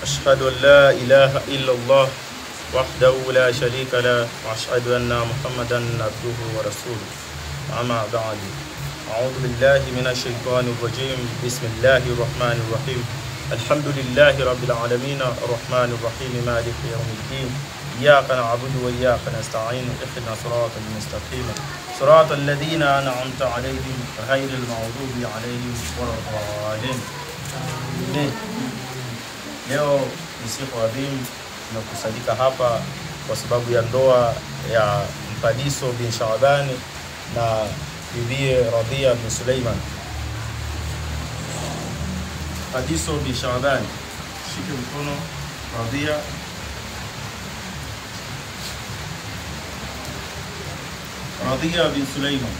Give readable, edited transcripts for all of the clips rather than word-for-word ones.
أشهد أن لا إله إلا الله وحده لا شريك له وأشهد أن محمدا عبده ورسوله. أما بعد، أعوذ بالله من الشيطان الرجيم. بسم الله الرحمن الرحيم. الحمد لله رب العالمين الرحمن الرحيم مالك يوم الدين. إياك نعبد وإياك نستعين. اهدنا الصراط المستقيم صراط الذين أنعمت عليهم غير المغضوب عليهم ولا الضالين. Leo ni siku adhimu, tumekusanyika hapa kwa sababu ya ndoa ya Mpadiso bin Shaabani na bibie Radhia bin Suleiman. Mpadiso bin Shaabani, shike mkono Radhia bin Suleiman,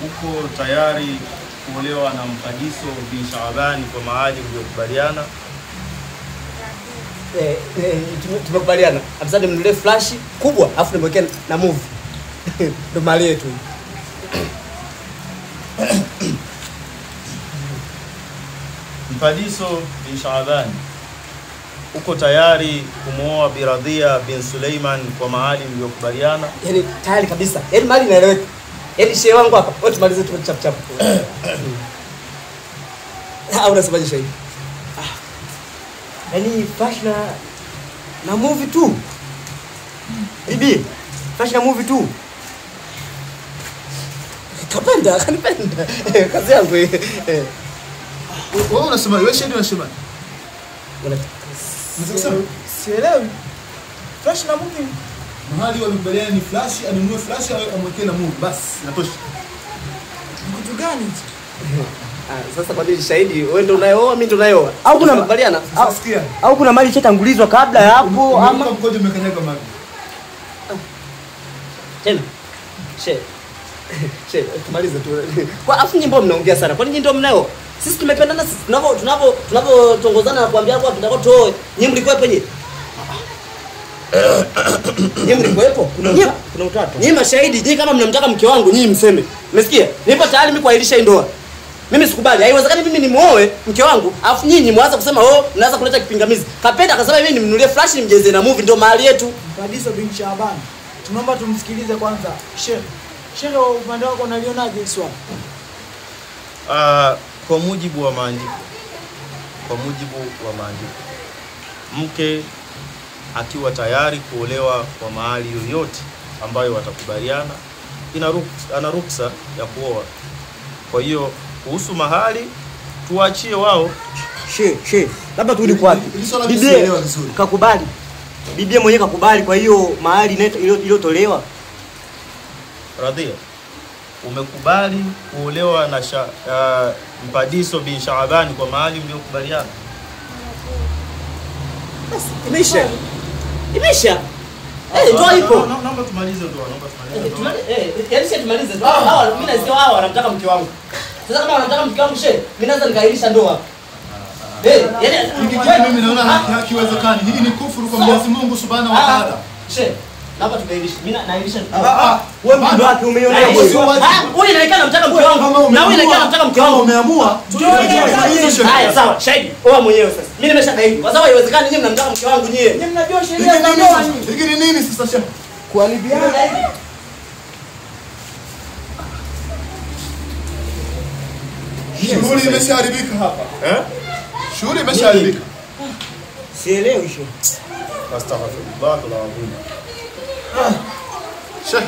uko tayari kuolewa na Mpadiso bin Shaabani kwa mahali mliokubaliana? Tumekubaliana. Amsade mnunulie flash kubwa afu nimwekee na movie. Ndo mali yetu. Mpadiso bin Shaabani, uko tayari kumuoa Bi Radhia bin Suleiman kwa mahali mliokubaliana? Yaani tayari kabisa. Yaani mali inaeleweka. Yaani shehe wangu hapa, wote tumalize tu chap chap. Unasemaje shehe? Yaani flash na movie tu. Bibi, flash na movie tu. Kapenda, kanipenda. Kazi yangu hii. Wewe unasema, wewe shehe unasema? Unasema sielewi. Flash na movie. Mahali walikubaliana ni flash, anunue flash au amwekee na movie basi inatosha. Kitu gani hicho? Sasa kwa nini shahidi wewe ndio unayeoa mimi ndio unayeoa? Au kuna makubaliana? Au kuna mali ishatangulizwa kabla ya hapo ama mkojo umekanyaga mali? Tena. Tumalize tu. Kwa afu nyimbo mnaongea sana. Kwa nini ndio mnayeoa? Sisi tumependana, sisi tunapotongozana na kuambia kwa tutakao toe. Nyinyi mlikuwepo nyinyi? Nyinyi mlikuwepo? Kuna utatu. Nyinyi mashahidi, nyinyi kama mnamtaka mke wangu nyinyi mseme. Umesikia? Nipo tayari mimi kuahirisha ndoa. Mimi sikubali. Haiwezekani mimi nimuoe mke wangu, afu nyinyi mwanza kusema mnaanza kuleta kipingamizi. Kapenda akasema mimi nimnunulie flash nimjeze na movie ndio mahali yetu. Mpadiso bin Shaabani, tunaomba tumsikilize kwanza. Shehe upande wako unalionaje swali? Kwa mujibu wa maandiko, mke akiwa tayari kuolewa kwa mahali yoyote ambayo watakubaliana, ana ruksa ya kuoa. Kwa hiyo kuhusu mahali tuachie wao. Labda turudi kwa wapi? Bibie kakubali. Bibie mwenyewe kakubali, kwa hiyo mahali iliyotolewa. Radhia, umekubali kuolewa na Mpadiso bin Shaabani kwa mahali mliokubaliana? Basi imeisha. Ndio ipo. Naomba tumalize ndoa, Yaani tumalize ndoa. Hawa mimi nasikia hawa wanamtaka mke wangu. Sasa kama wanamtaka mke wangu shehe, mimi naweza nikairisha ndoa. Yaani mimi naona hakiwezekani. Hii ni kufuru kwa Mwenyezi Mungu Subhanahu wa Ta'ala. Shehe, naomba tukairisha. Mimi nairisha. Wewe mtu wake umeona wewe. Wewe inaonekana unamtaka mke wangu. Na wewe inaonekana unamtaka mke wangu. Umeamua. Haya sawa, shahidi. Oa mwenyewe sasa. Mimi nimeshakaidi. Kwa sababu haiwezekani nyinyi mnamtaka mke wangu nyie. Nyinyi mnajua sheria za ndoa. Hiki ni nini sasa shehe? Kualibiana. Shughuli imeshaharibika hapa. Shughuli imeshaharibika. Sielewi hiyo. Astaghfirullah alazim. Shehe.